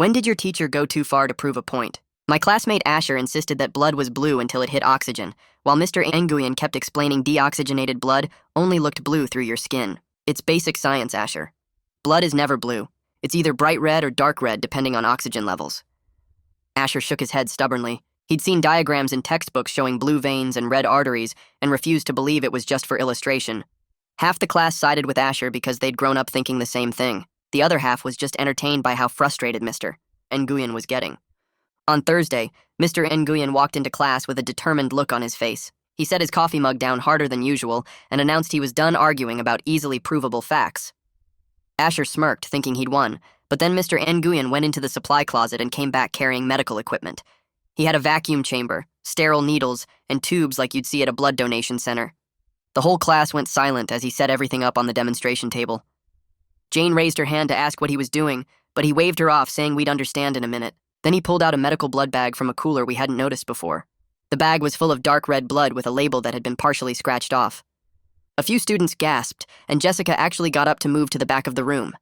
When did your teacher go too far to prove a point? My classmate Asher insisted that blood was blue until it hit oxygen, while Mr. Nguyen kept explaining deoxygenated blood only looked blue through your skin. It's basic science, Asher. Blood is never blue. It's either bright red or dark red depending on oxygen levels. Asher shook his head stubbornly. He'd seen diagrams in textbooks showing blue veins and red arteries and refused to believe it was just for illustration. Half the class sided with Asher because they'd grown up thinking the same thing. The other half was just entertained by how frustrated Mr. Nguyen was getting. On Thursday, Mr. Nguyen walked into class with a determined look on his face. He set his coffee mug down harder than usual and announced he was done arguing about easily provable facts. Asher smirked, thinking he'd won, but then Mr. Nguyen went into the supply closet and came back carrying medical equipment. He had a vacuum chamber, sterile needles, and tubes like you'd see at a blood donation center. The whole class went silent as he set everything up on the demonstration table. Jane raised her hand to ask what he was doing, but he waved her off, saying we'd understand in a minute. Then he pulled out a medical blood bag from a cooler we hadn't noticed before. The bag was full of dark red blood with a label that had been partially scratched off. A few students gasped, and Jessica actually got up to move to the back of the room.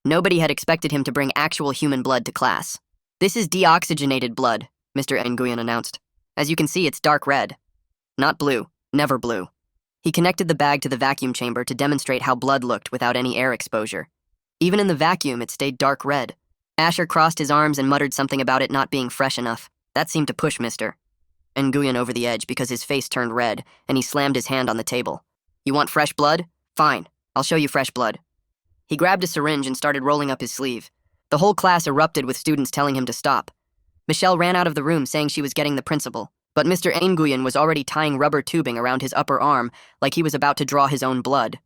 Nobody had expected him to bring actual human blood to class. "This is deoxygenated blood," Mr. Nguyen announced. "As you can see, it's dark red. Not blue, never blue." He connected the bag to the vacuum chamber to demonstrate how blood looked without any air exposure. Even in the vacuum, it stayed dark red. Asher crossed his arms and muttered something about it not being fresh enough. That seemed to push Mr. Nguyen over the edge because his face turned red, and he slammed his hand on the table. "You want fresh blood? Fine, I'll show you fresh blood." He grabbed a syringe and started rolling up his sleeve. The whole class erupted with students telling him to stop. Michelle ran out of the room saying she was getting the principal, but Mr. Nguyen was already tying rubber tubing around his upper arm like he was about to draw his own blood.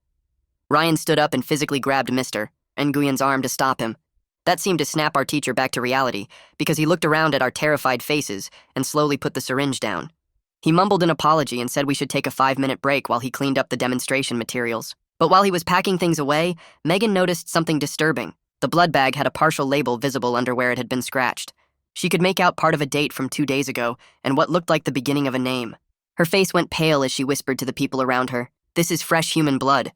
Ryan stood up and physically grabbed Mr. Nguyen's arm to stop him. That seemed to snap our teacher back to reality because he looked around at our terrified faces and slowly put the syringe down. He mumbled an apology and said we should take a 5-minute break while he cleaned up the demonstration materials. But while he was packing things away, Megan noticed something disturbing. The blood bag had a partial label visible under where it had been scratched. She could make out part of a date from 2 days ago and what looked like the beginning of a name. Her face went pale as she whispered to the people around her, "This is fresh human blood."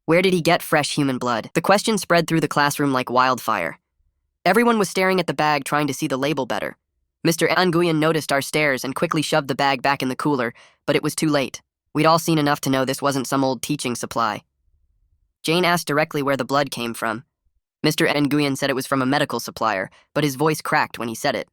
Where did he get fresh human blood? The question spread through the classroom like wildfire. Everyone was staring at the bag, trying to see the label better. Mr. Nguyen noticed our stares and quickly shoved the bag back in the cooler, but it was too late. We'd all seen enough to know this wasn't some old teaching supply. Jane asked directly where the blood came from. Mr. Nguyen said it was from a medical supplier, but his voice cracked when he said it.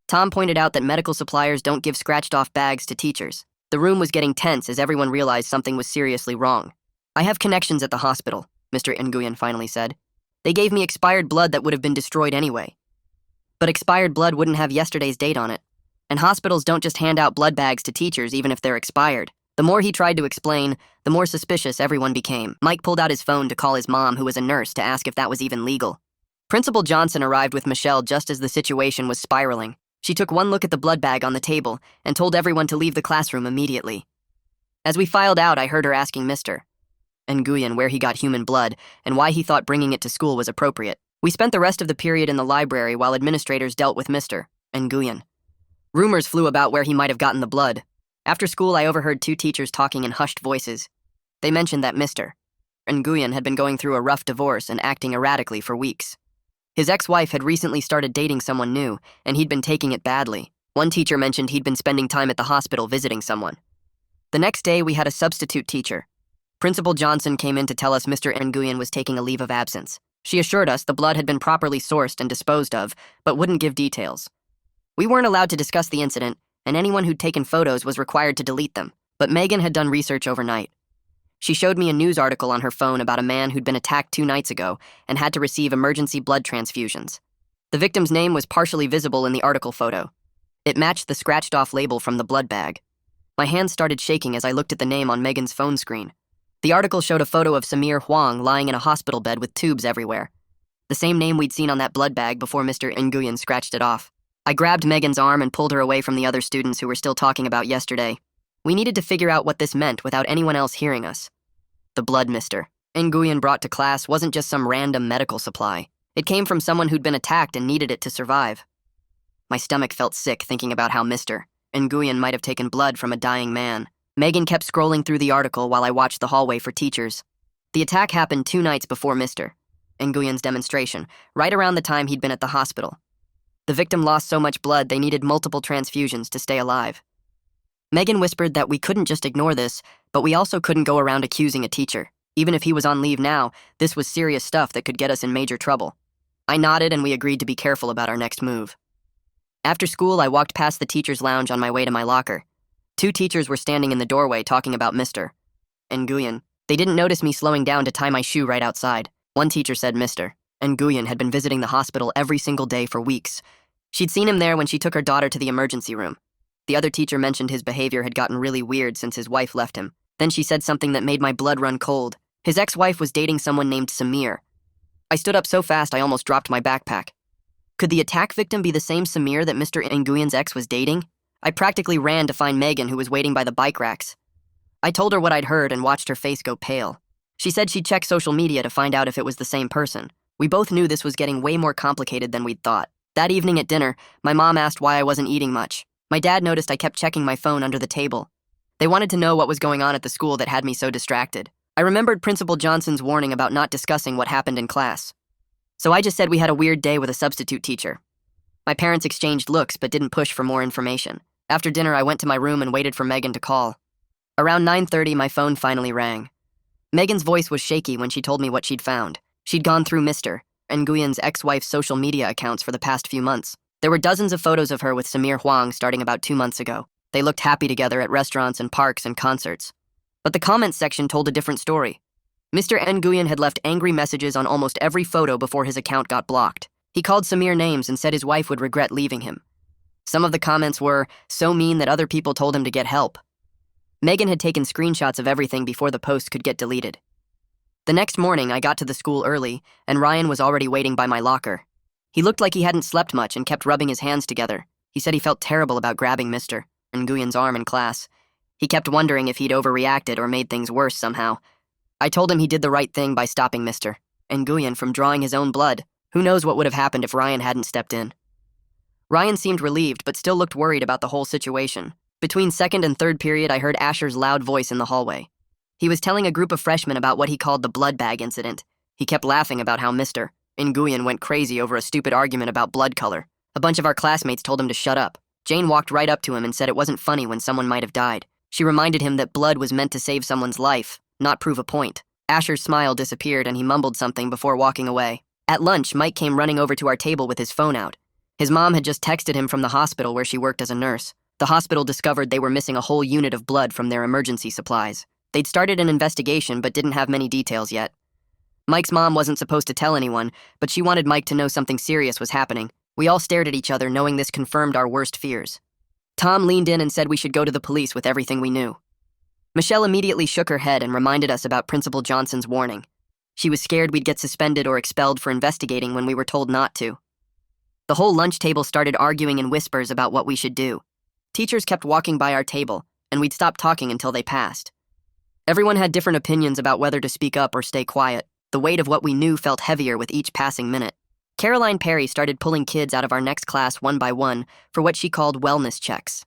Tom pointed out that medical suppliers don't give scratched-off bags to teachers. The room was getting tense as everyone realized something was seriously wrong. "I have connections at the hospital," Mr. Nguyen finally said. "They gave me expired blood that would have been destroyed anyway." But expired blood wouldn't have yesterday's date on it. And hospitals don't just hand out blood bags to teachers even if they're expired. The more he tried to explain, the more suspicious everyone became. Mike pulled out his phone to call his mom, who was a nurse, to ask if that was even legal. Principal Johnson arrived with Michelle just as the situation was spiraling. She took one look at the blood bag on the table and told everyone to leave the classroom immediately. As we filed out, I heard her asking Mr. Nguyen where he got human blood and why he thought bringing it to school was appropriate. We spent the rest of the period in the library while administrators dealt with Mr. Nguyen. Rumors flew about where he might have gotten the blood. After school, I overheard 2 teachers talking in hushed voices. They mentioned that Mr. Nguyen had been going through a rough divorce and acting erratically for weeks. His ex-wife had recently started dating someone new, and he'd been taking it badly. One teacher mentioned he'd been spending time at the hospital visiting someone. The next day, we had a substitute teacher. Principal Johnson came in to tell us Mr. Nguyen was taking a leave of absence. She assured us the blood had been properly sourced and disposed of, but wouldn't give details. We weren't allowed to discuss the incident, and anyone who'd taken photos was required to delete them. But Megan had done research overnight. She showed me a news article on her phone about a man who'd been attacked 2 nights ago and had to receive emergency blood transfusions. The victim's name was partially visible in the article photo. It matched the scratched-off label from the blood bag. My hands started shaking as I looked at the name on Megan's phone screen. The article showed a photo of Samir Huang lying in a hospital bed with tubes everywhere. The same name we'd seen on that blood bag before Mr. Nguyen scratched it off. I grabbed Megan's arm and pulled her away from the other students who were still talking about yesterday. We needed to figure out what this meant without anyone else hearing us. The blood Mr. Nguyen brought to class wasn't just some random medical supply. It came from someone who'd been attacked and needed it to survive. My stomach felt sick thinking about how Mr. Nguyen might have taken blood from a dying man. Megan kept scrolling through the article while I watched the hallway for teachers. The attack happened 2 nights before Mr. Nguyen's demonstration, right around the time he'd been at the hospital. The victim lost so much blood they needed multiple transfusions to stay alive. Megan whispered that we couldn't just ignore this, but we also couldn't go around accusing a teacher. Even if he was on leave now, this was serious stuff that could get us in major trouble. I nodded and we agreed to be careful about our next move. After school, I walked past the teacher's lounge on my way to my locker. 2 teachers were standing in the doorway talking about Mr. Nguyen. They didn't notice me slowing down to tie my shoe right outside. One teacher said Mr. Nguyen had been visiting the hospital every single day for weeks. She'd seen him there when she took her daughter to the emergency room. The other teacher mentioned his behavior had gotten really weird since his wife left him. Then she said something that made my blood run cold. His ex-wife was dating someone named Samir. I stood up so fast I almost dropped my backpack. Could the attack victim be the same Samir that Mr. Nguyen's ex was dating? I practically ran to find Megan, who was waiting by the bike racks. I told her what I'd heard and watched her face go pale. She said she'd check social media to find out if it was the same person. We both knew this was getting way more complicated than we'd thought. That evening at dinner, my mom asked why I wasn't eating much. My dad noticed I kept checking my phone under the table. They wanted to know what was going on at the school that had me so distracted. I remembered Principal Johnson's warning about not discussing what happened in class. So I just said we had a weird day with a substitute teacher. My parents exchanged looks but didn't push for more information. After dinner, I went to my room and waited for Megan to call. Around 9:30, my phone finally rang. Megan's voice was shaky when she told me what she'd found. She'd gone through Mr. Nguyen's ex-wife's social media accounts for the past few months. There were dozens of photos of her with Samir Huang starting about 2 months ago. They looked happy together at restaurants and parks and concerts. But the comments section told a different story. Mr. Nguyen had left angry messages on almost every photo before his account got blocked. He called Samir names and said his wife would regret leaving him. Some of the comments were so mean that other people told him to get help. Megan had taken screenshots of everything before the post could get deleted. The next morning, I got to the school early, and Ryan was already waiting by my locker. He looked like he hadn't slept much and kept rubbing his hands together. He said he felt terrible about grabbing Mr. Nguyen's arm in class. He kept wondering if he'd overreacted or made things worse somehow. I told him he did the right thing by stopping Mr. Nguyen from drawing his own blood. Who knows what would have happened if Ryan hadn't stepped in. Ryan seemed relieved, but still looked worried about the whole situation. Between second and third period, I heard Asher's loud voice in the hallway. He was telling a group of freshmen about what he called the blood bag incident. He kept laughing about how Mr. Nguyen went crazy over a stupid argument about blood color. A bunch of our classmates told him to shut up. Jane walked right up to him and said it wasn't funny when someone might have died. She reminded him that blood was meant to save someone's life, not prove a point. Asher's smile disappeared and he mumbled something before walking away. At lunch, Mike came running over to our table with his phone out. His mom had just texted him from the hospital where she worked as a nurse. The hospital discovered they were missing a whole unit of blood from their emergency supplies. They'd started an investigation but didn't have many details yet. Mike's mom wasn't supposed to tell anyone, but she wanted Mike to know something serious was happening. We all stared at each other, knowing this confirmed our worst fears. Tom leaned in and said we should go to the police with everything we knew. Michelle immediately shook her head and reminded us about Principal Johnson's warning. She was scared we'd get suspended or expelled for investigating when we were told not to. The whole lunch table started arguing in whispers about what we should do. Teachers kept walking by our table, and we'd stop talking until they passed. Everyone had different opinions about whether to speak up or stay quiet. The weight of what we knew felt heavier with each passing minute. Caroline Perry started pulling kids out of our next class one by one for what she called wellness checks.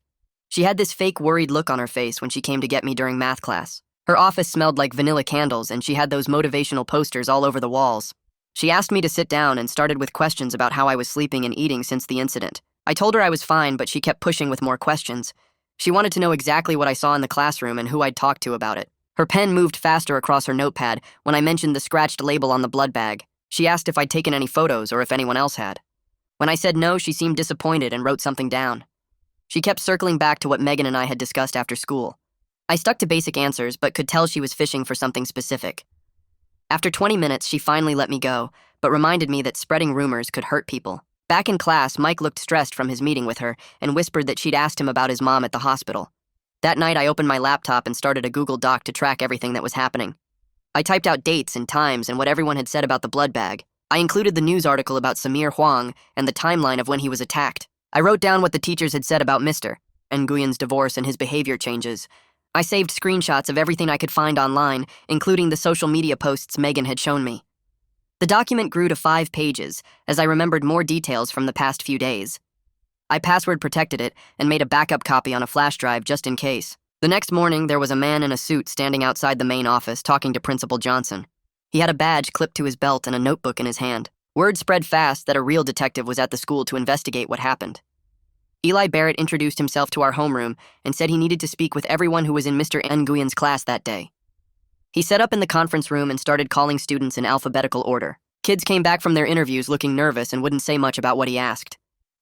She had this fake worried look on her face when she came to get me during math class. Her office smelled like vanilla candles and she had those motivational posters all over the walls. She asked me to sit down and started with questions about how I was sleeping and eating since the incident. I told her I was fine, but she kept pushing with more questions. She wanted to know exactly what I saw in the classroom and who I'd talked to about it. Her pen moved faster across her notepad when I mentioned the scratched label on the blood bag. She asked if I'd taken any photos or if anyone else had. When I said no, she seemed disappointed and wrote something down. She kept circling back to what Megan and I had discussed after school. I stuck to basic answers, but could tell she was fishing for something specific. After 20 minutes, she finally let me go, but reminded me that spreading rumors could hurt people. Back in class, Mike looked stressed from his meeting with her and whispered that she'd asked him about his mom at the hospital. That night, I opened my laptop and started a Google Doc to track everything that was happening. I typed out dates and times and what everyone had said about the blood bag. I included the news article about Samir Huang and the timeline of when he was attacked. I wrote down what the teachers had said about Mr. Nguyen's divorce and his behavior changes. I saved screenshots of everything I could find online, including the social media posts Megan had shown me. The document grew to 5 pages, as I remembered more details from the past few days. I password protected it and made a backup copy on a flash drive just in case. The next morning, there was a man in a suit standing outside the main office talking to Principal Johnson. He had a badge clipped to his belt and a notebook in his hand. Word spread fast that a real detective was at the school to investigate what happened. Eli Barrett introduced himself to our homeroom and said he needed to speak with everyone who was in Mr. Nguyen's class that day. He set up in the conference room and started calling students in alphabetical order. Kids came back from their interviews looking nervous and wouldn't say much about what he asked.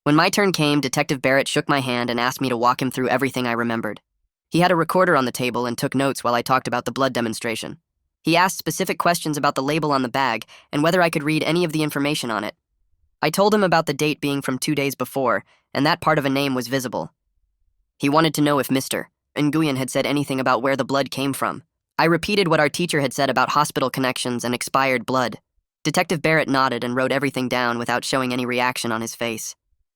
When my turn came, Detective Barrett shook my hand and asked me to walk him through everything I remembered. He had a recorder on the table and took notes while I talked about the blood demonstration. He asked specific questions about the label on the bag and whether I could read any of the information on it. I told him about the date being from 2 days before, and that part of a name was visible. He wanted to know if Mr. Nguyen had said anything about where the blood came from. I repeated what our teacher had said about hospital connections and expired blood. Detective Barrett nodded and wrote everything down without showing any reaction on his face.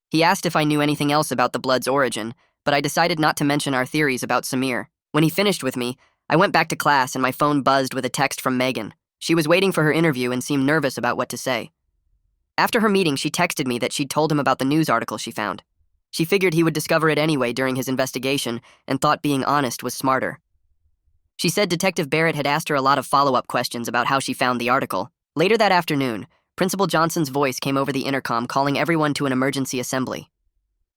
He asked if I knew anything else about the blood's origin, but I decided not to mention our theories about Samir. When he finished with me, I went back to class and my phone buzzed with a text from Megan. She was waiting for her interview and seemed nervous about what to say. After her meeting, she texted me that she'd told him about the news article she found. She figured he would discover it anyway during his investigation and thought being honest was smarter. She said Detective Barrett had asked her a lot of follow-up questions about how she found the article. Later that afternoon, Principal Johnson's voice came over the intercom calling everyone to an emergency assembly.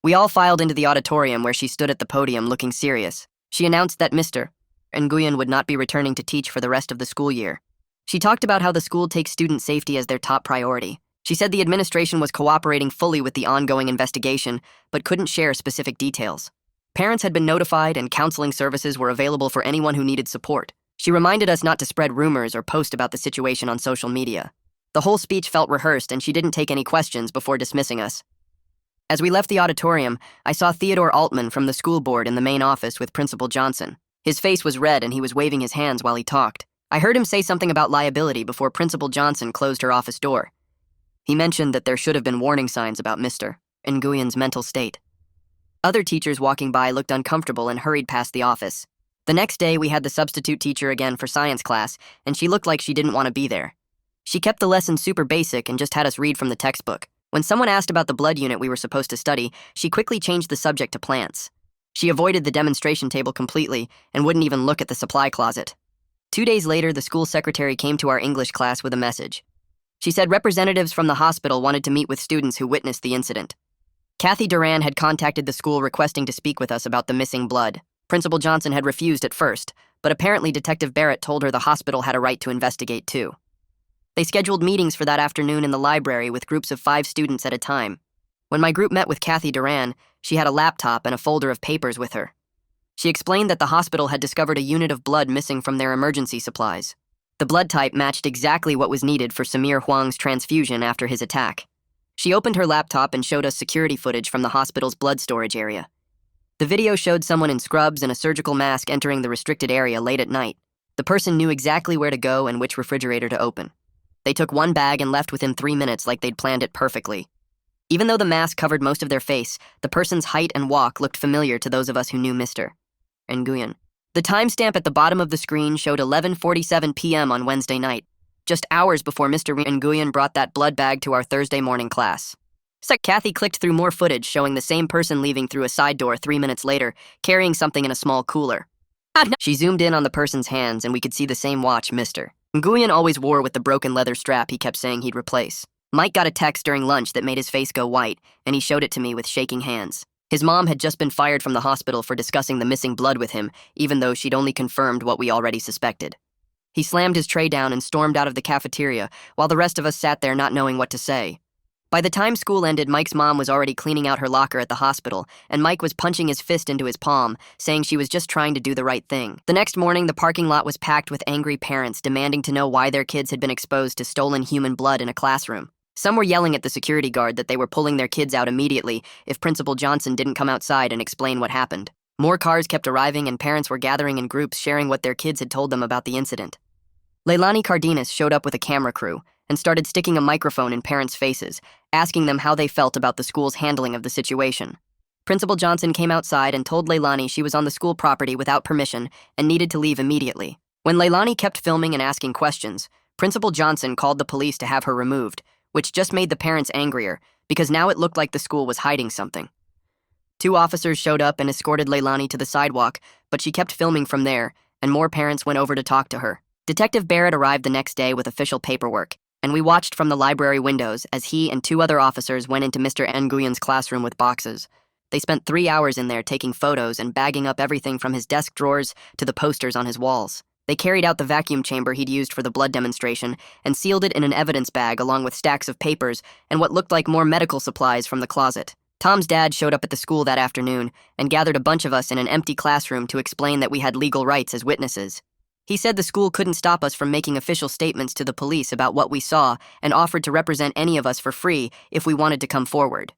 We all filed into the auditorium where she stood at the podium looking serious. She announced that Mr. Nguyen would not be returning to teach for the rest of the school year. She talked about how the school takes student safety as their top priority. She said the administration was cooperating fully with the ongoing investigation, but couldn't share specific details. Parents had been notified and counseling services were available for anyone who needed support. She reminded us not to spread rumors or post about the situation on social media. The whole speech felt rehearsed and she didn't take any questions before dismissing us. As we left the auditorium, I saw Theodore Altman from the school board in the main office with Principal Johnson. His face was red and he was waving his hands while he talked. I heard him say something about liability before Principal Johnson closed her office door. He mentioned that there should have been warning signs about Mr. Nguyen's mental state. Other teachers walking by looked uncomfortable and hurried past the office. The next day, we had the substitute teacher again for science class, and she looked like she didn't want to be there. She kept the lesson super basic and just had us read from the textbook. When someone asked about the blood unit we were supposed to study, she quickly changed the subject to plants. She avoided the demonstration table completely and wouldn't even look at the supply closet. 2 days later, the school secretary came to our English class with a message. She said representatives from the hospital wanted to meet with students who witnessed the incident. Kathy Duran had contacted the school requesting to speak with us about the missing blood. Principal Johnson had refused at first, but apparently Detective Barrett told her the hospital had a right to investigate too. They scheduled meetings for that afternoon in the library with groups of 5 students at a time. When my group met with Kathy Duran, she had a laptop and a folder of papers with her. She explained that the hospital had discovered a unit of blood missing from their emergency supplies. The blood type matched exactly what was needed for Samir Huang's transfusion after his attack. She opened her laptop and showed us security footage from the hospital's blood storage area. The video showed someone in scrubs and a surgical mask entering the restricted area late at night. The person knew exactly where to go and which refrigerator to open. They took one bag and left within 3 minutes like they'd planned it perfectly. Even though the mask covered most of their face, the person's height and walk looked familiar to those of us who knew Mr. Nguyen. The timestamp at the bottom of the screen showed 11:47 p.m. on Wednesday night, just hours before Mr. Nguyen brought that blood bag to our Thursday morning class. Kathy clicked through more footage showing the same person leaving through a side door 3 minutes later, carrying something in a small cooler. She zoomed in on the person's hands and we could see the same watch Mr. Nguyen always wore with the broken leather strap he kept saying he'd replace. Mike got a text during lunch that made his face go white, and he showed it to me with shaking hands. His mom had just been fired from the hospital for discussing the missing blood with him, even though she'd only confirmed what we already suspected. He slammed his tray down and stormed out of the cafeteria, while the rest of us sat there not knowing what to say. By the time school ended, Mike's mom was already cleaning out her locker at the hospital, and Mike was punching his fist into his palm, saying she was just trying to do the right thing. The next morning, the parking lot was packed with angry parents demanding to know why their kids had been exposed to stolen human blood in a classroom. Some were yelling at the security guard that they were pulling their kids out immediately if Principal Johnson didn't come outside and explain what happened. More cars kept arriving and parents were gathering in groups sharing what their kids had told them about the incident. Leilani Cardenas showed up with a camera crew and started sticking a microphone in parents' faces, asking them how they felt about the school's handling of the situation. Principal Johnson came outside and told Leilani she was on the school property without permission and needed to leave immediately. When Leilani kept filming and asking questions, Principal Johnson called the police to have her removed, which just made the parents angrier because now it looked like the school was hiding something. 2 officers showed up and escorted Leilani to the sidewalk, but she kept filming from there, and more parents went over to talk to her. Detective Barrett arrived the next day with official paperwork. and we watched from the library windows as he and two other officers went into Mr. Nguyen's classroom with boxes. They spent 3 hours in there taking photos and bagging up everything from his desk drawers to the posters on his walls. They carried out the vacuum chamber he'd used for the blood demonstration and sealed it in an evidence bag along with stacks of papers and what looked like more medical supplies from the closet. Tom's dad showed up at the school that afternoon and gathered a bunch of us in an empty classroom to explain that we had legal rights as witnesses. He said the school couldn't stop us from making official statements to the police about what we saw and offered to represent any of us for free if we wanted to come forward.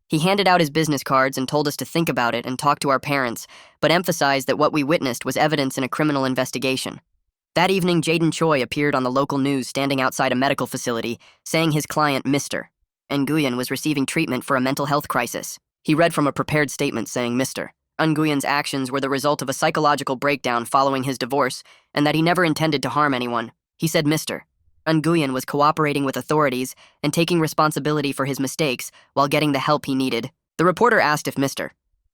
He handed out his business cards and told us to think about it and talk to our parents, but emphasized that what we witnessed was evidence in a criminal investigation. That evening, Jaden Choi appeared on the local news standing outside a medical facility, saying his client, Mr. Nguyen, was receiving treatment for a mental health crisis. He read from a prepared statement saying Mr. Nguyen's actions were the result of a psychological breakdown following his divorce and that he never intended to harm anyone. He said Mr. Nguyen was cooperating with authorities and taking responsibility for his mistakes while getting the help he needed. The reporter asked if Mr.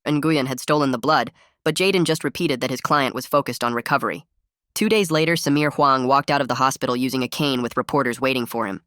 Nguyen had stolen the blood, but Jaden just repeated that his client was focused on recovery. 2 days later, Samir Huang walked out of the hospital using a cane with reporters waiting for him.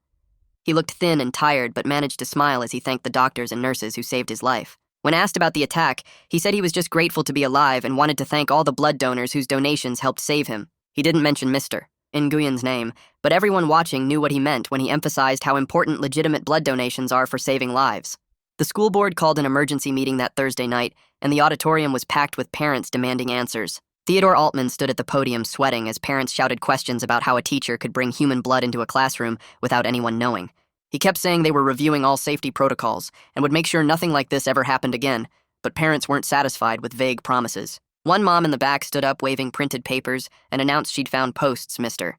He looked thin and tired but managed to smile as he thanked the doctors and nurses who saved his life. When asked about the attack, he said he was just grateful to be alive and wanted to thank all the blood donors whose donations helped save him. He didn't mention Mr. Nguyen's name, but everyone watching knew what he meant when he emphasized how important legitimate blood donations are for saving lives. The school board called an emergency meeting that Thursday night, and the auditorium was packed with parents demanding answers. Theodore Altman stood at the podium sweating as parents shouted questions about how a teacher could bring human blood into a classroom without anyone knowing. He kept saying they were reviewing all safety protocols and would make sure nothing like this ever happened again, but parents weren't satisfied with vague promises. One mom in the back stood up waving printed papers and announced she'd found posts Mr.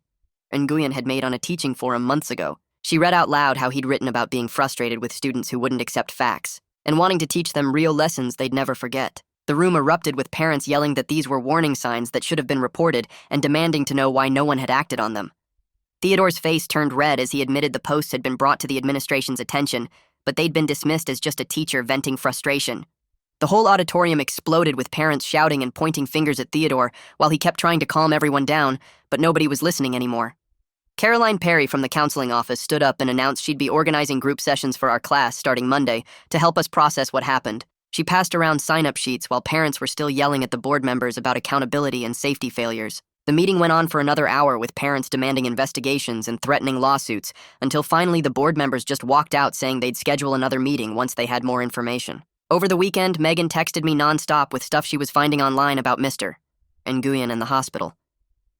Nguyen had made on a teaching forum months ago. She read out loud how he'd written about being frustrated with students who wouldn't accept facts and wanting to teach them real lessons they'd never forget. The room erupted with parents yelling that these were warning signs that should have been reported and demanding to know why no one had acted on them. Theodore's face turned red as he admitted the posts had been brought to the administration's attention, but they'd been dismissed as just a teacher venting frustration. The whole auditorium exploded with parents shouting and pointing fingers at Theodore while he kept trying to calm everyone down, but nobody was listening anymore. Caroline Perry from the counseling office stood up and announced she'd be organizing group sessions for our class starting Monday to help us process what happened. She passed around sign-up sheets while parents were still yelling at the board members about accountability and safety failures. The meeting went on for another hour with parents demanding investigations and threatening lawsuits until finally the board members just walked out saying they'd schedule another meeting once they had more information. Over the weekend, Megan texted me nonstop with stuff she was finding online about Mr. Nguyen and the hospital.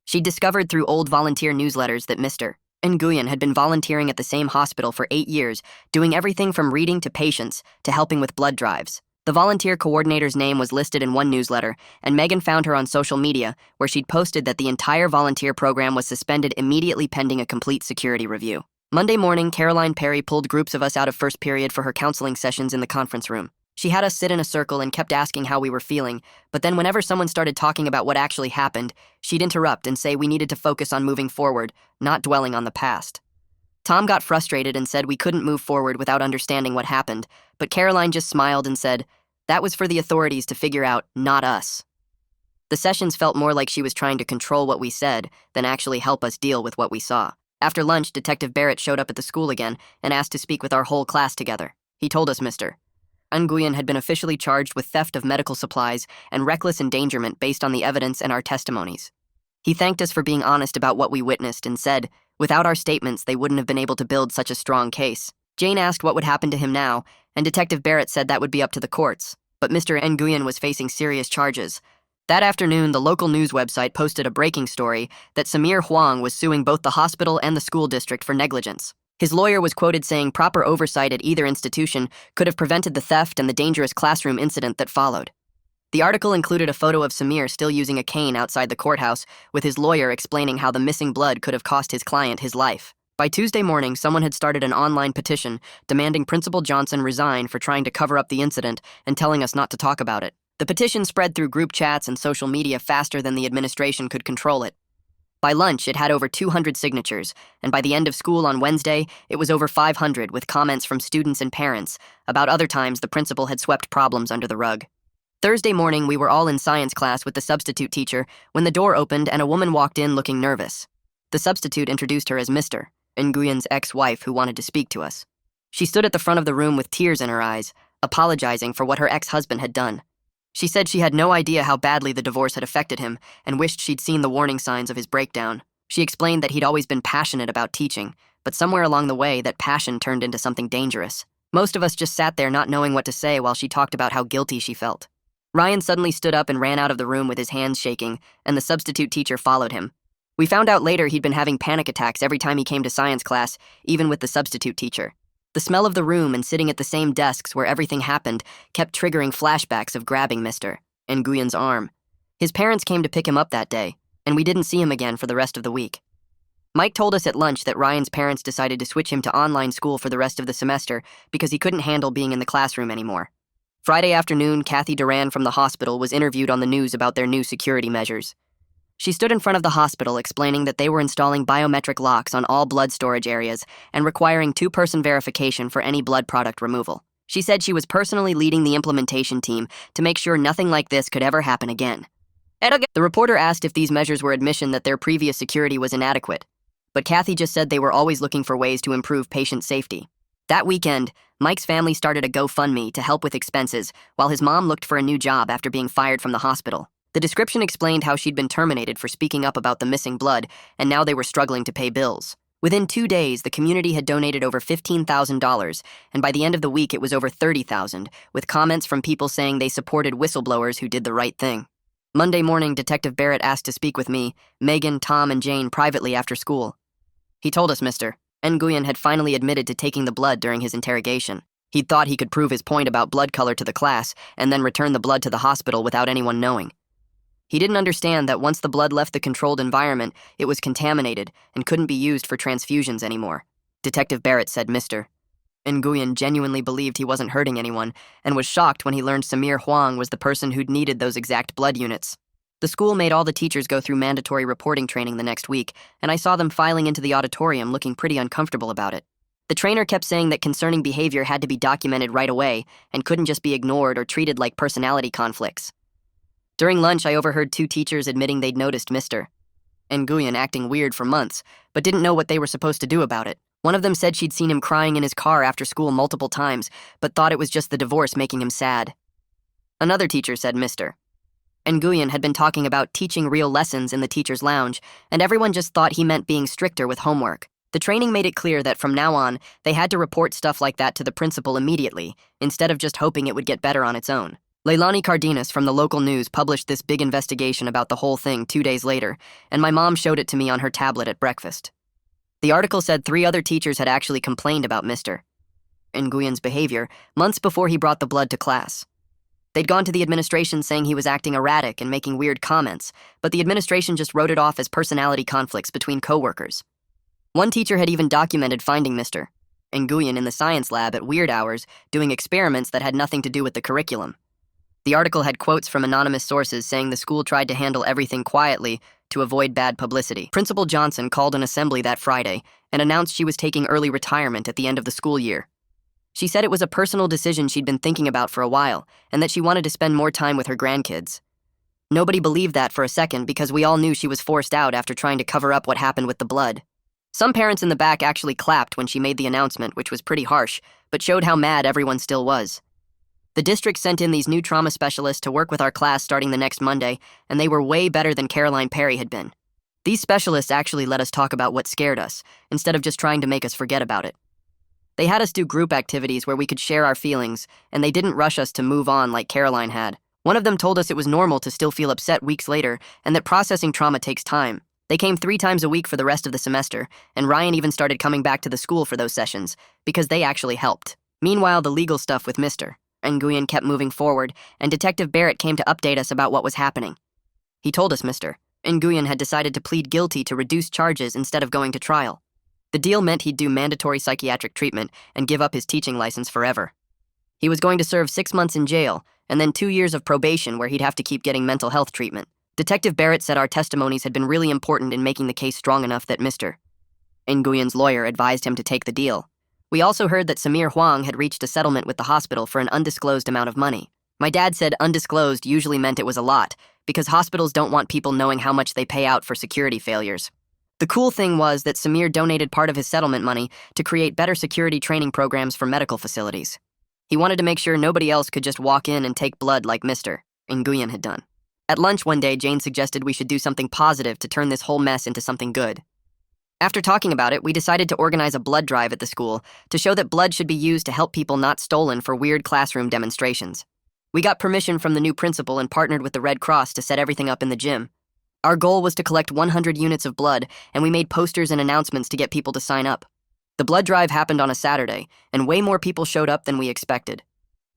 She'd discovered through old volunteer newsletters that Mr. Nguyen had been volunteering at the same hospital for 8 years, doing everything from reading to patients to helping with blood drives. The volunteer coordinator's name was listed in one newsletter, and Megan found her on social media, where she'd posted that the entire volunteer program was suspended immediately pending a complete security review. Monday morning, Caroline Perry pulled groups of us out of first period for her counseling sessions in the conference room. She had us sit in a circle and kept asking how we were feeling, but then whenever someone started talking about what actually happened, she'd interrupt and say we needed to focus on moving forward, not dwelling on the past. Tom got frustrated and said we couldn't move forward without understanding what happened, but Caroline just smiled and said, that was for the authorities to figure out, not us. The sessions felt more like she was trying to control what we said than actually help us deal with what we saw. After lunch, Detective Barrett showed up at the school again and asked to speak with our whole class together. He told us Mr. Nguyen had been officially charged with theft of medical supplies and reckless endangerment based on the evidence and our testimonies. He thanked us for being honest about what we witnessed and said, without our statements, they wouldn't have been able to build such a strong case. Jane asked what would happen to him now, and Detective Barrett said that would be up to the courts, but Mr. Nguyen was facing serious charges. That afternoon, the local news website posted a breaking story that Samir Huang was suing both the hospital and the school district for negligence. His lawyer was quoted saying proper oversight at either institution could have prevented the theft and the dangerous classroom incident that followed. The article included a photo of Samir still using a cane outside the courthouse, with his lawyer explaining how the missing blood could have cost his client his life. By Tuesday morning, someone had started an online petition demanding Principal Johnson resign for trying to cover up the incident and telling us not to talk about it. The petition spread through group chats and social media faster than the administration could control it. By lunch, it had over 200 signatures, and by the end of school on Wednesday, it was over 500 with comments from students and parents about other times the principal had swept problems under the rug. Thursday morning, we were all in science class with the substitute teacher when the door opened and a woman walked in looking nervous. The substitute introduced her as Mr. Nguyen's ex-wife who wanted to speak to us. She stood at the front of the room with tears in her eyes, apologizing for what her ex-husband had done. She said she had no idea how badly the divorce had affected him and wished she'd seen the warning signs of his breakdown. She explained that he'd always been passionate about teaching, but somewhere along the way that passion turned into something dangerous. Most of us just sat there not knowing what to say while she talked about how guilty she felt. Ryan suddenly stood up and ran out of the room with his hands shaking, and the substitute teacher followed him. We found out later he'd been having panic attacks every time he came to science class, even with the substitute teacher. The smell of the room and sitting at the same desks where everything happened kept triggering flashbacks of grabbing Mr. Nguyen's arm. His parents came to pick him up that day, and we didn't see him again for the rest of the week. Mike told us at lunch that Ryan's parents decided to switch him to online school for the rest of the semester because he couldn't handle being in the classroom anymore. Friday afternoon, Kathy Duran from the hospital was interviewed on the news about their new security measures. She stood in front of the hospital explaining that they were installing biometric locks on all blood storage areas and requiring two-person verification for any blood product removal. She said she was personally leading the implementation team to make sure nothing like this could ever happen again. The reporter asked if these measures were admission that their previous security was inadequate, but Kathy just said they were always looking for ways to improve patient safety. That weekend, Mike's family started a GoFundMe to help with expenses while his mom looked for a new job after being fired from the hospital. The description explained how she'd been terminated for speaking up about the missing blood, and now they were struggling to pay bills. Within 2 days, the community had donated over $15,000, and by the end of the week it was over $30,000, with comments from people saying they supported whistleblowers who did the right thing. Monday morning, Detective Barrett asked to speak with me, Megan, Tom, and Jane privately after school. He told us Mr. Nguyen had finally admitted to taking the blood during his interrogation. He'd thought he could prove his point about blood color to the class and then return the blood to the hospital without anyone knowing. He didn't understand that once the blood left the controlled environment, it was contaminated and couldn't be used for transfusions anymore. Detective Barrett said Mr. Nguyen genuinely believed he wasn't hurting anyone and was shocked when he learned Samir Huang was the person who'd needed those exact blood units. The school made all the teachers go through mandatory reporting training the next week, and I saw them filing into the auditorium looking pretty uncomfortable about it. The trainer kept saying that concerning behavior had to be documented right away and couldn't just be ignored or treated like personality conflicts. During lunch, I overheard 2 teachers admitting they'd noticed Mr. Nguyen acting weird for months, but didn't know what they were supposed to do about it. One of them said she'd seen him crying in his car after school multiple times, but thought it was just the divorce making him sad. Another teacher said Mr. Nguyen had been talking about teaching real lessons in the teacher's lounge, and everyone just thought he meant being stricter with homework. The training made it clear that from now on, they had to report stuff like that to the principal immediately, instead of just hoping it would get better on its own. Leilani Cardenas from the local news published this big investigation about the whole thing 2 days later, and my mom showed it to me on her tablet at breakfast. The article said 3 other teachers had actually complained about Mr. Nguyen's behavior months before he brought the blood to class. They'd gone to the administration saying he was acting erratic and making weird comments, but the administration just wrote it off as personality conflicts between coworkers. One teacher had even documented finding Mr. Nguyen in the science lab at weird hours doing experiments that had nothing to do with the curriculum. The article had quotes from anonymous sources saying the school tried to handle everything quietly to avoid bad publicity. Principal Johnson called an assembly that Friday and announced she was taking early retirement at the end of the school year. She said it was a personal decision she'd been thinking about for a while and that she wanted to spend more time with her grandkids. Nobody believed that for a second because we all knew she was forced out after trying to cover up what happened with the blood. Some parents in the back actually clapped when she made the announcement, which was pretty harsh, but showed how mad everyone still was. The district sent in these new trauma specialists to work with our class starting the next Monday, and they were way better than Caroline Perry had been. These specialists actually let us talk about what scared us, instead of just trying to make us forget about it. They had us do group activities where we could share our feelings, and they didn't rush us to move on like Caroline had. One of them told us it was normal to still feel upset weeks later, and that processing trauma takes time. They came 3 times a week for the rest of the semester, and Ryan even started coming back to the school for those sessions, because they actually helped. Meanwhile, the legal stuff with Mr. Nguyen kept moving forward, and Detective Barrett came to update us about what was happening. He told us Mr. Nguyen had decided to plead guilty to reduced charges instead of going to trial. The deal meant he'd do mandatory psychiatric treatment and give up his teaching license forever. He was going to serve 6 months in jail, and then 2 years of probation where he'd have to keep getting mental health treatment. Detective Barrett said our testimonies had been really important in making the case strong enough that Mr. Nguyen's lawyer advised him to take the deal. We also heard that Samir Huang had reached a settlement with the hospital for an undisclosed amount of money. My dad said undisclosed usually meant it was a lot, because hospitals don't want people knowing how much they pay out for security failures. The cool thing was that Samir donated part of his settlement money to create better security training programs for medical facilities. He wanted to make sure nobody else could just walk in and take blood like Mr. Nguyen had done. At lunch one day, Jane suggested we should do something positive to turn this whole mess into something good. After talking about it, we decided to organize a blood drive at the school to show that blood should be used to help people not stolen for weird classroom demonstrations. We got permission from the new principal and partnered with the Red Cross to set everything up in the gym. Our goal was to collect 100 units of blood, and we made posters and announcements to get people to sign up. The blood drive happened on a Saturday, and way more people showed up than we expected.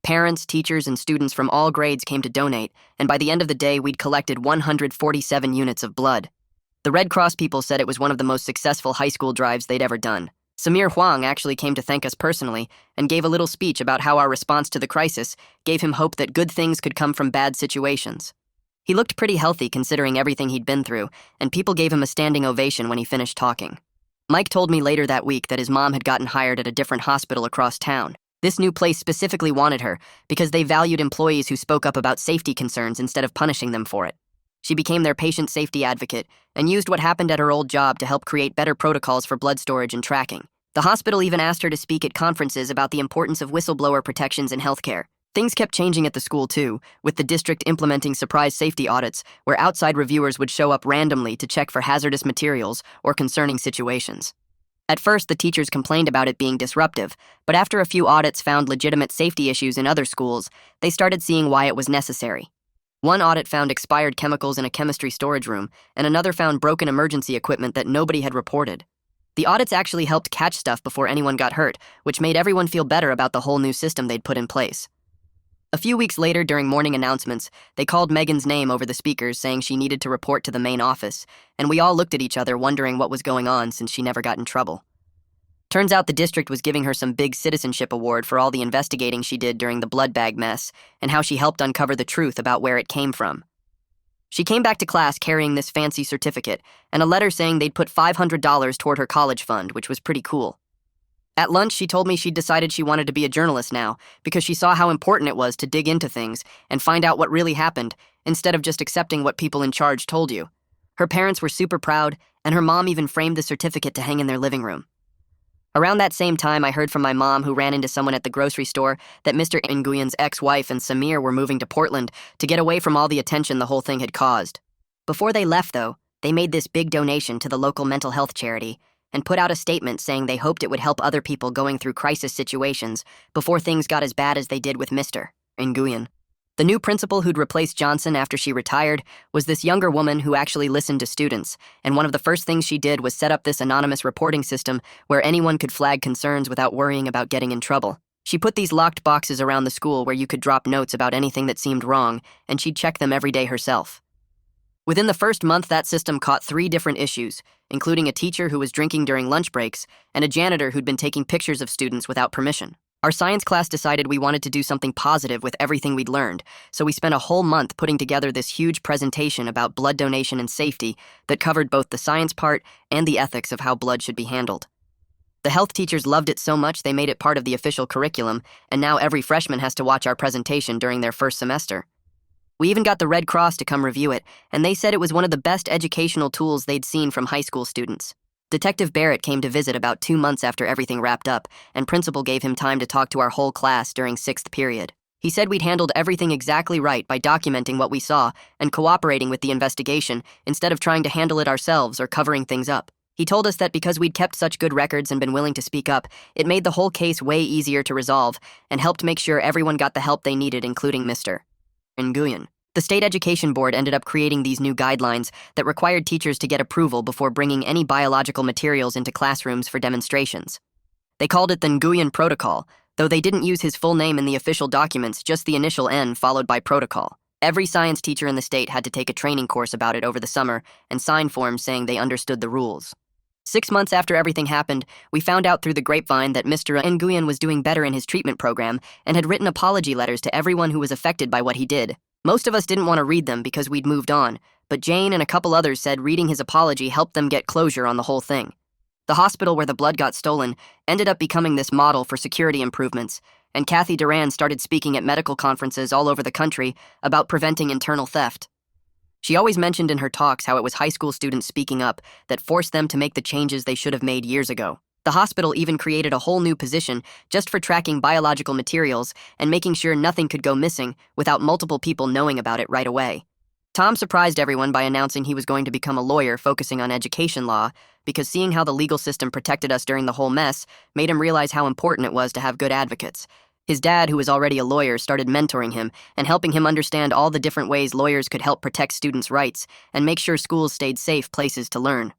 Parents, teachers, and students from all grades came to donate, and by the end of the day, we'd collected 147 units of blood. The Red Cross people said it was one of the most successful high school drives they'd ever done. Samir Huang actually came to thank us personally and gave a little speech about how our response to the crisis gave him hope that good things could come from bad situations. He looked pretty healthy considering everything he'd been through, and people gave him a standing ovation when he finished talking. Mike told me later that week that his mom had gotten hired at a different hospital across town. This new place specifically wanted her because they valued employees who spoke up about safety concerns instead of punishing them for it. She became their patient safety advocate and used what happened at her old job to help create better protocols for blood storage and tracking. The hospital even asked her to speak at conferences about the importance of whistleblower protections in healthcare. Things kept changing at the school too, with the district implementing surprise safety audits where outside reviewers would show up randomly to check for hazardous materials or concerning situations. At first, the teachers complained about it being disruptive, but after a few audits found legitimate safety issues in other schools, they started seeing why it was necessary. One audit found expired chemicals in a chemistry storage room, and another found broken emergency equipment that nobody had reported. The audits actually helped catch stuff before anyone got hurt, which made everyone feel better about the whole new system they'd put in place. A few weeks later, during morning announcements, they called Megan's name over the speakers saying she needed to report to the main office, and we all looked at each other wondering what was going on since she never got in trouble. Turns out the district was giving her some big citizenship award for all the investigating she did during the blood bag mess and how she helped uncover the truth about where it came from. She came back to class carrying this fancy certificate and a letter saying they'd put $500 toward her college fund, which was pretty cool. At lunch, she told me she'd decided she wanted to be a journalist now because she saw how important it was to dig into things and find out what really happened instead of just accepting what people in charge told you. Her parents were super proud, and her mom even framed the certificate to hang in their living room. Around that same time, I heard from my mom, who ran into someone at the grocery store, that Mr. Nguyen's ex-wife and Samir were moving to Portland to get away from all the attention the whole thing had caused. Before they left, though, they made this big donation to the local mental health charity and put out a statement saying they hoped it would help other people going through crisis situations before things got as bad as they did with Mr. Nguyen. The new principal who'd replaced Johnson after she retired was this younger woman who actually listened to students, and one of the first things she did was set up this anonymous reporting system where anyone could flag concerns without worrying about getting in trouble. She put these locked boxes around the school where you could drop notes about anything that seemed wrong, and she'd check them every day herself. Within the first month, that system caught 3 different issues, including a teacher who was drinking during lunch breaks and a janitor who'd been taking pictures of students without permission. Our science class decided we wanted to do something positive with everything we'd learned, so we spent a whole month putting together this huge presentation about blood donation and safety that covered both the science part and the ethics of how blood should be handled. The health teachers loved it so much they made it part of the official curriculum, and now every freshman has to watch our presentation during their first semester. We even got the Red Cross to come review it, and they said it was one of the best educational tools they'd seen from high school students. Detective Barrett came to visit about 2 months after everything wrapped up, and principal gave him time to talk to our whole class during 6th period. He said we'd handled everything exactly right by documenting what we saw and cooperating with the investigation instead of trying to handle it ourselves or covering things up. He told us that because we'd kept such good records and been willing to speak up, it made the whole case way easier to resolve and helped make sure everyone got the help they needed, including Mr. Nguyen. The state education board ended up creating these new guidelines that required teachers to get approval before bringing any biological materials into classrooms for demonstrations. They called it the Nguyen Protocol, though they didn't use his full name in the official documents, just the initial N followed by protocol. Every science teacher in the state had to take a training course about it over the summer and sign forms saying they understood the rules. 6 months after everything happened, we found out through the grapevine that Mr. Nguyen was doing better in his treatment program and had written apology letters to everyone who was affected by what he did. Most of us didn't want to read them because we'd moved on, but Jane and a couple others said reading his apology helped them get closure on the whole thing. The hospital where the blood got stolen ended up becoming this model for security improvements, and Kathy Duran started speaking at medical conferences all over the country about preventing internal theft. She always mentioned in her talks how it was high school students speaking up that forced them to make the changes they should have made years ago. The hospital even created a whole new position just for tracking biological materials and making sure nothing could go missing without multiple people knowing about it right away. Tom surprised everyone by announcing he was going to become a lawyer focusing on education law, because seeing how the legal system protected us during the whole mess made him realize how important it was to have good advocates. His dad, who was already a lawyer, started mentoring him and helping him understand all the different ways lawyers could help protect students' rights and make sure schools stayed safe places to learn.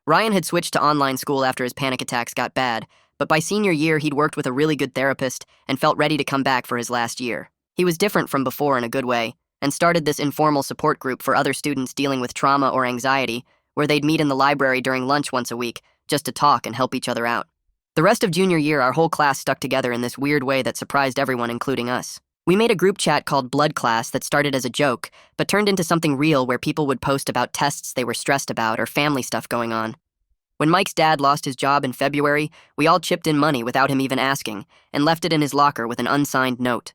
Ryan had switched to online school after his panic attacks got bad, but by senior year he'd worked with a really good therapist and felt ready to come back for his last year. He was different from before in a good way, and started this informal support group for other students dealing with trauma or anxiety, where they'd meet in the library during lunch once a week just to talk and help each other out. The rest of junior year, our whole class stuck together in this weird way that surprised everyone, including us. We made a group chat called Blood Class that started as a joke, but turned into something real where people would post about tests they were stressed about or family stuff going on. When Mike's dad lost his job in February, we all chipped in money without him even asking, and left it in his locker with an unsigned note.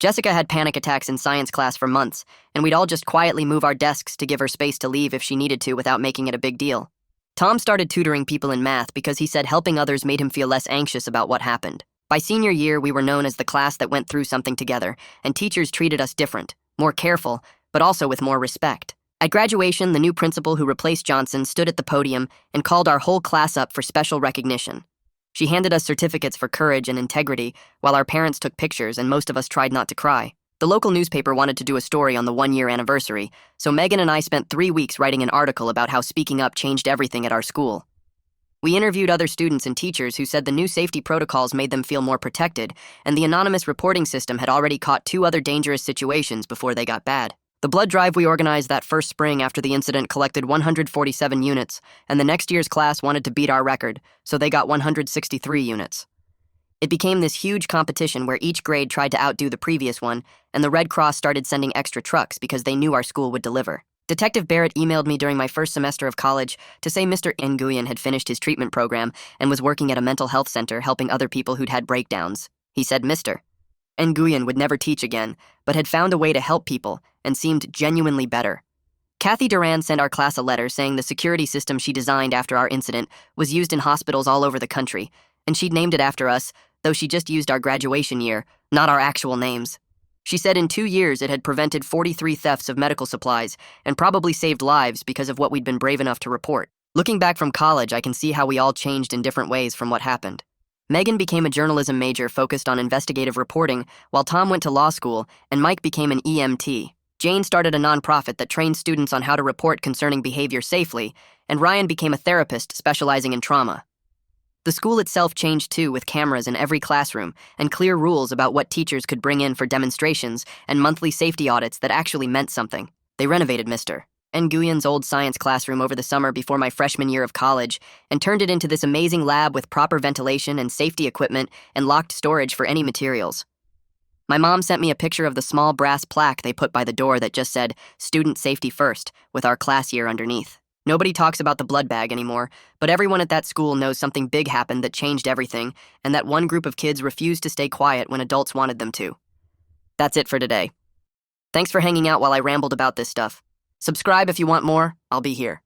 Jessica had panic attacks in science class for months, and we'd all just quietly move our desks to give her space to leave if she needed to without making it a big deal. Tom started tutoring people in math because he said helping others made him feel less anxious about what happened. By senior year, we were known as the class that went through something together, and teachers treated us different, more careful, but also with more respect. At graduation, the new principal who replaced Johnson stood at the podium and called our whole class up for special recognition. She handed us certificates for courage and integrity while our parents took pictures and most of us tried not to cry. The local newspaper wanted to do a story on the 1-year anniversary, so Megan and I spent 3 weeks writing an article about how speaking up changed everything at our school. We interviewed other students and teachers who said the new safety protocols made them feel more protected, and the anonymous reporting system had already caught 2 other dangerous situations before they got bad. The blood drive we organized that first spring after the incident collected 147 units, and the next year's class wanted to beat our record, so they got 163 units. It became this huge competition where each grade tried to outdo the previous one, and the Red Cross started sending extra trucks because they knew our school would deliver. Detective Barrett emailed me during my first semester of college to say Mr. Nguyen had finished his treatment program and was working at a mental health center helping other people who'd had breakdowns. He said Mr. Nguyen would never teach again, but had found a way to help people and seemed genuinely better. Kathy Duran sent our class a letter saying the security system she designed after our incident was used in hospitals all over the country, and she'd named it after us, though she just used our graduation year, not our actual names. She said in 2 years it had prevented 43 thefts of medical supplies and probably saved lives because of what we'd been brave enough to report. Looking back from college, I can see how we all changed in different ways from what happened. Megan became a journalism major focused on investigative reporting, while Tom went to law school and Mike became an EMT. Jane started a nonprofit that trains students on how to report concerning behavior safely, and Ryan became a therapist specializing in trauma. The school itself changed too, with cameras in every classroom and clear rules about what teachers could bring in for demonstrations and monthly safety audits that actually meant something. They renovated Mr. Nguyen's old science classroom over the summer before my freshman year of college and turned it into this amazing lab with proper ventilation and safety equipment and locked storage for any materials. My mom sent me a picture of the small brass plaque they put by the door that just said, "Student Safety First," with our class year underneath. Nobody talks about the blood bag anymore, but everyone at that school knows something big happened that changed everything, and that one group of kids refused to stay quiet when adults wanted them to. That's it for today. Thanks for hanging out while I rambled about this stuff. Subscribe if you want more. I'll be here.